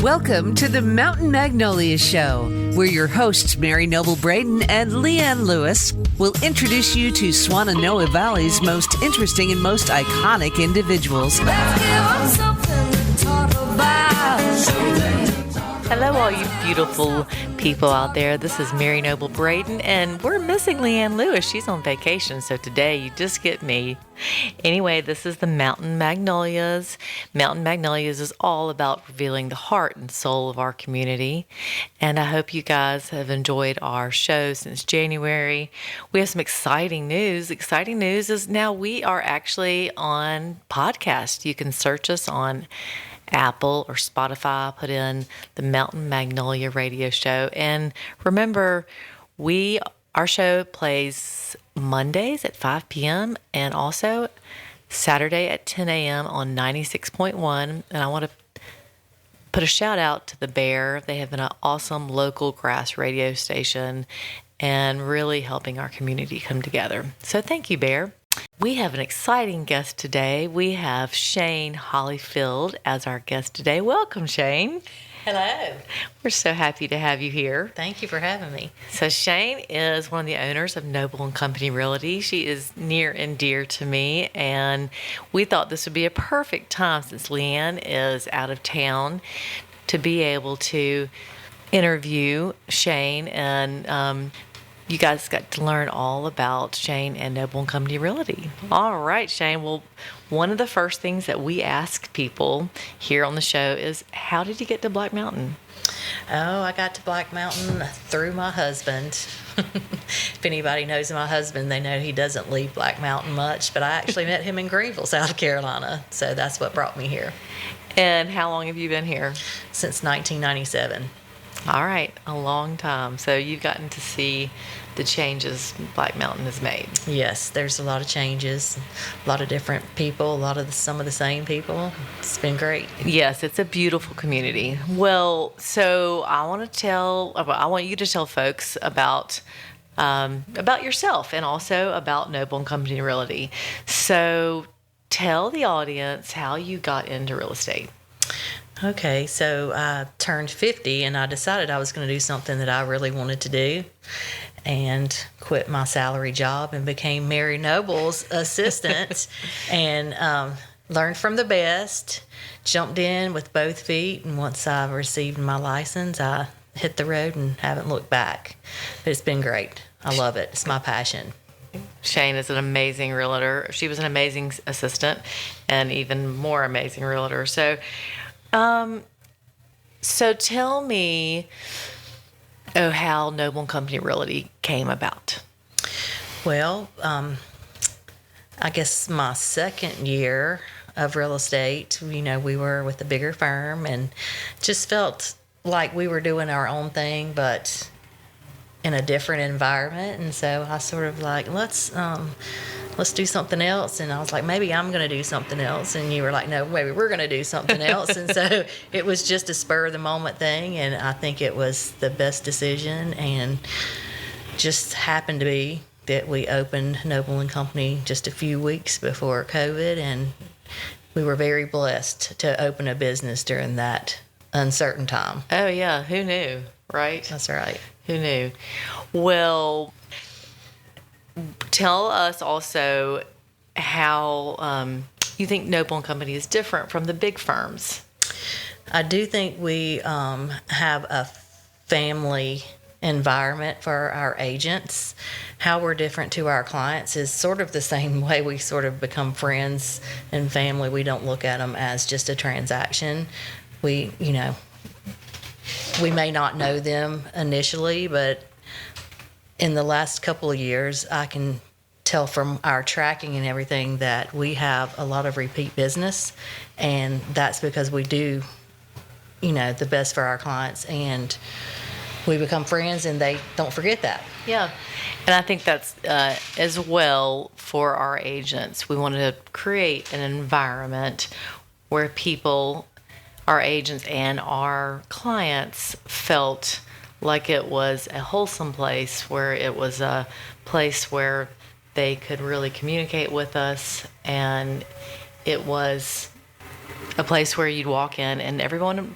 Welcome to the Mountain Magnolia Show, where your hosts Mary Noble Braden and Leanne Lewis will introduce you to Swannanoa Valley's most interesting and most iconic individuals. Hello, all you beautiful people out there. This is Mary Noble Braden, and we're missing Leanne Lewis. She's on vacation, so today you just get me. Anyway, this is the Mountain Magnolias. Mountain Magnolias is all about revealing the heart and soul of our community, and I hope you guys have enjoyed our show since January. We have some exciting news. Exciting news is now we are actually on podcast. You can search us on Apple or Spotify, put in the Mountain Magnolia radio show. And remember, our show plays Mondays at 5 p.m. and also Saturday at 10 a.m. on 96.1. And I want to put a shout out to the Bear. They have been an awesome local grass radio station and really helping our community come together. So thank you, Bear. We have an exciting guest today. We have Shayne Hollifield as our guest today. Welcome, Shayne. Hello. We're so happy to have you here. Thank you for having me. So Shayne is one of the owners of Noble & Company Realty. She is near and dear to me, and we thought this would be a perfect time, since Leanne is out of town, to be able to interview Shayne, and you guys got to learn all about Shayne and Noble & Company Realty. All right, Shayne. Well, one of the first things that we ask people here on the show is, how did you get to Black Mountain? Oh, I got to Black Mountain through my husband. If anybody knows my husband, they know he doesn't leave Black Mountain much, but I actually met him in Greenville, South Carolina, so that's what brought me here. And how long have you been here? Since 1997. All right, a long time. So you've gotten to see the changes Black Mountain has made. Yes, there's a lot of changes, a lot of different people, some of the same people. It's been great. Yes, it's a beautiful community. Well, so I want you to tell folks about yourself and also about Noble & Company Realty. So tell the audience how you got into real estate. Okay, so I turned 50 and I decided I was going to do something that I really wanted to do, and quit my salary job and became Mary Noble's assistant and learned from the best, jumped in with both feet, and once I received my license, I hit the road and haven't looked back. But it's been great. I love it. It's my passion. Shayne is an amazing realtor. She was an amazing assistant and even more amazing realtor. So tell me how Noble & Company Realty came about. Well, I guess my second year of real estate, we were with a bigger firm and just felt like we were doing our own thing, but in a different environment. And so I sort of like, let's do something else. And I was like, maybe I'm going to do something else. And you were like, no, maybe we're going to do something else. And so it was just a spur of the moment thing. And I think it was the best decision, and just happened to be that we opened Noble & Company just a few weeks before COVID. And we were very blessed to open a business during that uncertain time. Oh, yeah. Who knew, right? That's right. Who knew? Well, tell us also how you think Noble & Company is different from the big firms. I do think we have a family environment for our agents. How we're different to our clients is sort of the same way we sort of become friends and family. We don't look at them as just a transaction. We may not know them initially, but in the last couple of years, I can tell from our tracking and everything that we have a lot of repeat business, and that's because we do, the best for our clients, and we become friends, and they don't forget that. Yeah, and I think that's as well for our agents. We want to create an environment where people, our agents and our clients, felt like it was a wholesome place, where it was a place where they could really communicate with us, and it was a place where you'd walk in and everyone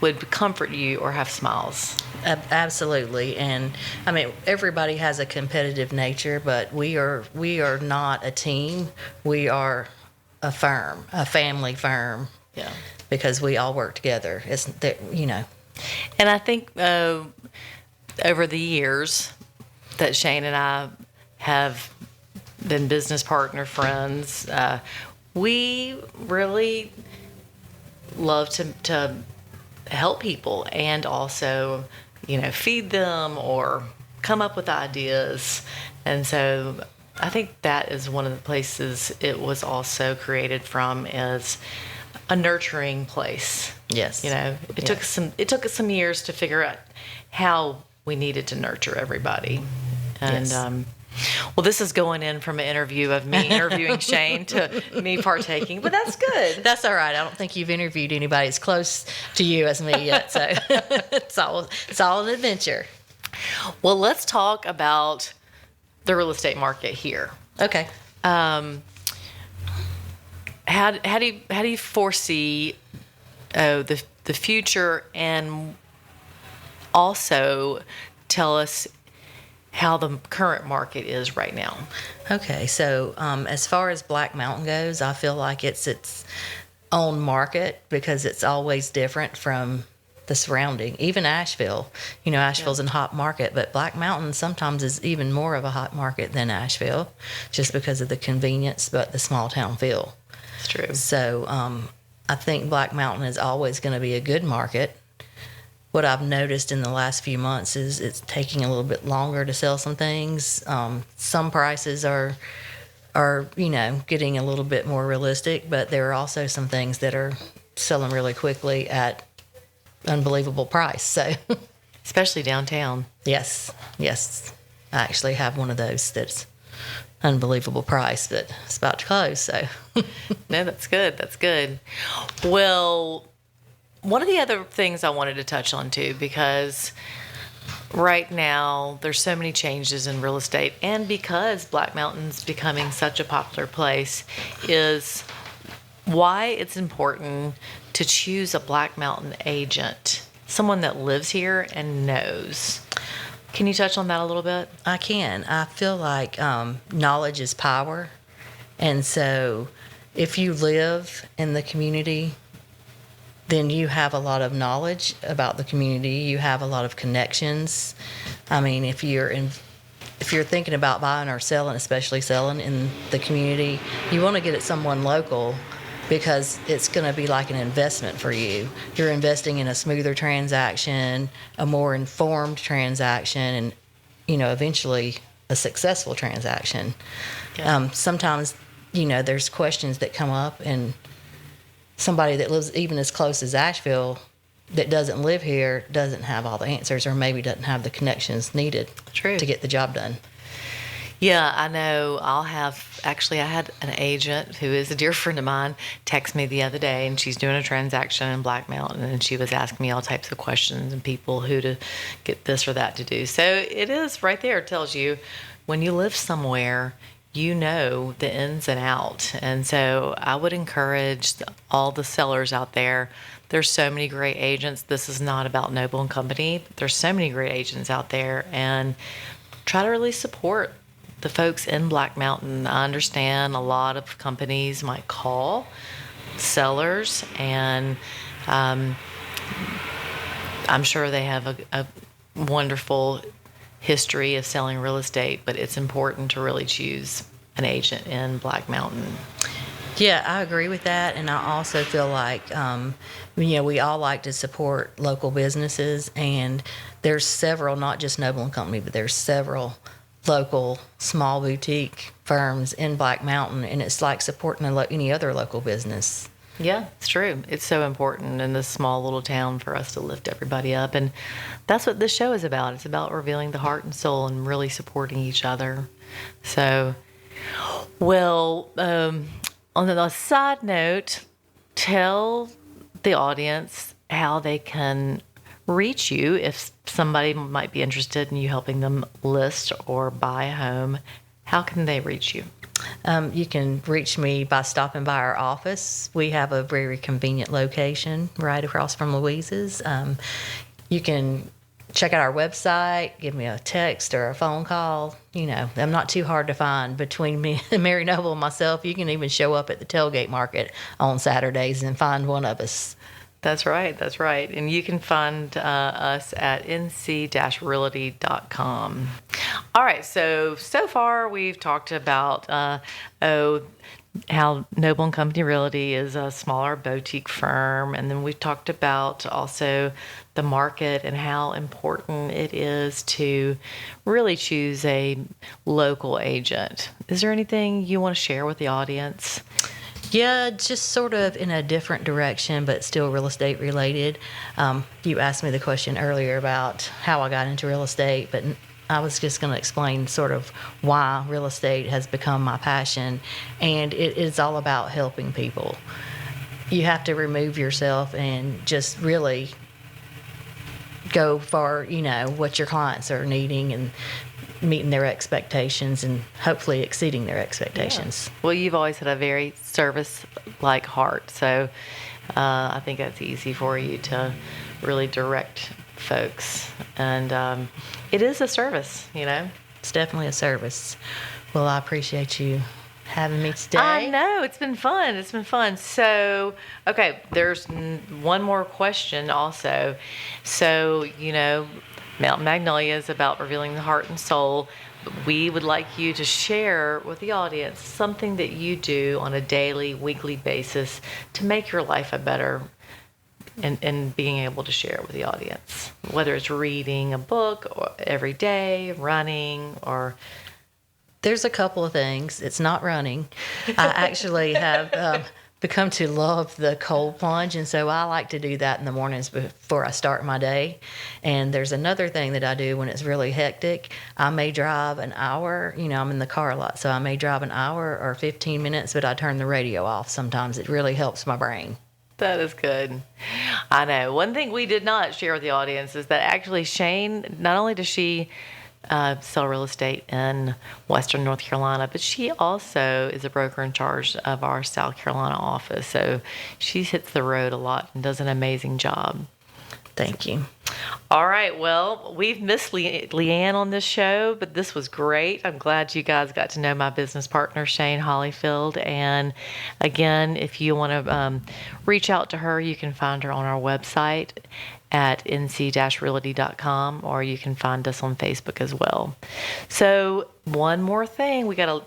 would comfort you or have smiles. Absolutely. And I mean, everybody has a competitive nature, but we are not a team. We are a firm, a family firm. Yeah. Because we all work together. It's that, And I think over the years that Shayne and I have been business partner friends, we really love to help people and also, feed them or come up with ideas. And so I think that is one of the places it was also created from, is a nurturing place. Yes. It took us some years to figure out how we needed to nurture everybody. And Yes. Well, this is going in from an interview of me interviewing Shayne to me partaking, but that's good. That's all right. I don't think you've interviewed anybody as close to you as me yet, so it's all an adventure. Well, let's talk about the real estate market here. Okay. How do you foresee the future, and also tell us how the current market is right now? Okay. So as far as Black Mountain goes, I feel like it's its own market because it's always different from the surrounding. Even Asheville. Asheville's a hot market, but Black Mountain sometimes is even more of a hot market than Asheville, just because of the convenience, but the small town feel. It's true. So I think Black Mountain is always going to be a good market. What I've noticed in the last few months is it's taking a little bit longer to sell some things. Some prices are getting a little bit more realistic, but there are also some things that are selling really quickly at unbelievable price. So, Especially downtown. yes, I actually have one of those that's unbelievable price, but it's about to close. So, No, that's good. That's good. Well, one of the other things I wanted to touch on too, because right now there's so many changes in real estate, and because Black Mountain's becoming such a popular place, is why it's important to choose a Black Mountain agent, someone that lives here and knows. Can you touch on that a little bit? I can. I feel like knowledge is power. And so if you live in the community, then you have a lot of knowledge about the community. You have a lot of connections. I mean, if you're thinking about buying or selling, especially selling in the community, you want to get it someone local because it's going to be like an investment for you. You're investing in a smoother transaction, a more informed transaction, and eventually a successful transaction. Yeah. Sometimes there's questions that come up, and somebody that lives even as close as Asheville that doesn't live here doesn't have all the answers, or maybe doesn't have the connections needed True. to get the job done. Yeah, I know. I had an agent who is a dear friend of mine text me the other day, and she's doing a transaction in Black Mountain, and she was asking me all types of questions and people who to get this or that to do. So it is right there. It tells you when you live somewhere, you know the ins and out. And so I would encourage all the sellers out there. There's so many great agents. This is not about Noble and Company. There's so many great agents out there, and try to really support the folks in Black Mountain. I understand a lot of companies might call sellers, and I'm sure they have a wonderful history of selling real estate, but it's important to really choose an agent in Black Mountain. Yeah, I agree with that, and I also feel like we all like to support local businesses, and there's several, not just Noble and Company, but there's several local small boutique firms in Black Mountain, and it's like supporting any other local business. Yeah, it's true. It's so important in this small little town for us to lift everybody up, and that's what this show is about. It's about revealing the heart and soul and really supporting each other. So, well, on a side note, tell the audience how they can reach you if somebody might be interested in you helping them list or buy a home. How can they reach you? You can reach me by stopping by our office. We have a very convenient location right across from Louise's. You can check out our website, give me a text or a phone call. I'm not too hard to find. Between me, Mary Noble, and myself, you can even show up at the tailgate market on Saturdays and find one of us. That's right. And you can find us at nc-realty.com. All right. So far we've talked about how Noble & Company Realty is a smaller boutique firm. And then we've talked about also the market and how important it is to really choose a local agent. Is there anything you want to share with the audience? Yeah, just sort of in a different direction, but still real estate related. You asked me the question earlier about how I got into real estate, but I was just going to explain sort of why real estate has become my passion, and it is all about helping people. You have to remove yourself and just really go for, what your clients are needing and meeting their expectations and hopefully exceeding their expectations. Yeah. Well, you've always had a very service-like heart, so I think that's easy for you to really direct folks. And it is a service, It's definitely a service. Well, I appreciate you having me today. I know. It's been fun. So, okay, there's one more question also. So, Mountain Magnolia is about revealing the heart and soul. We would like you to share with the audience something that you do on a daily, weekly basis to make your life a better, and being able to share it with the audience, whether it's reading a book or every day, running, or... There's a couple of things. It's not running. I actually have become to love the cold plunge, and so I like to do that in the mornings before I start my day. And there's another thing that I do when it's really hectic. I may drive an hour. I'm in the car a lot, so I may drive an hour or 15 minutes, but I turn the radio off sometimes. It really helps my brain. That is good. I know. One thing we did not share with the audience is that actually Shayne, not only does she sell real estate in Western North Carolina, but she also is a broker in charge of our South Carolina office. So she hits the road a lot and does an amazing job. Thank you. All right. Well, we've missed Leanne on this show, but this was great. I'm glad you guys got to know my business partner, Shayne Hollifield. And again, if you want to reach out to her, you can find her on our website at nc-realty.com, or you can find us on Facebook as well. So one more thing, we got to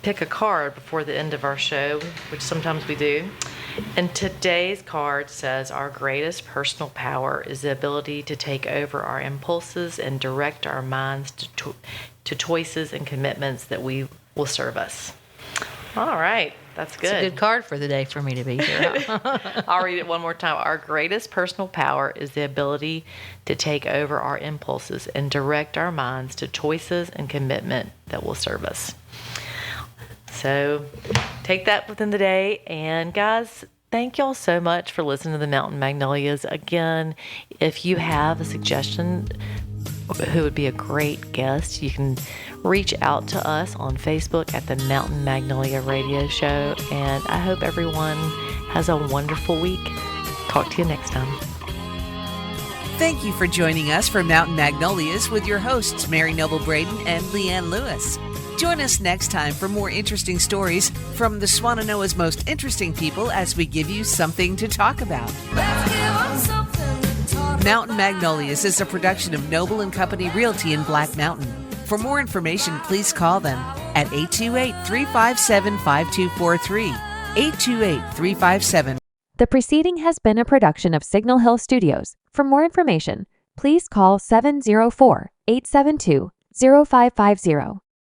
pick a card before the end of our show, which sometimes we do. And today's card says, our greatest personal power is the ability to take over our impulses and direct our minds to choices and commitments that will serve us. All right. That's good. It's a good card for the day for me to be here. I'll read it one more time. Our greatest personal power is the ability to take over our impulses and direct our minds to choices and commitment that will serve us. So take that within the day. And guys, thank y'all so much for listening to the Mountain Magnolias. Again, if you have a suggestion who would be a great guest, you can reach out to us on Facebook at the Mountain Magnolia Radio Show. And I hope everyone has a wonderful week. Talk to you next time. Thank you for joining us for Mountain Magnolias with your hosts, Mary Noble Braden and Leanne Lewis. Join us next time for more interesting stories from the Swannanoa's most interesting people as we give you something to talk about. Mountain Magnolias is a production of Noble & Company Realty in Black Mountain. For more information, please call them at 828-357-5243. 828-357. The preceding has been a production of Signal Hill Studios. For more information, please call 704-872-0550.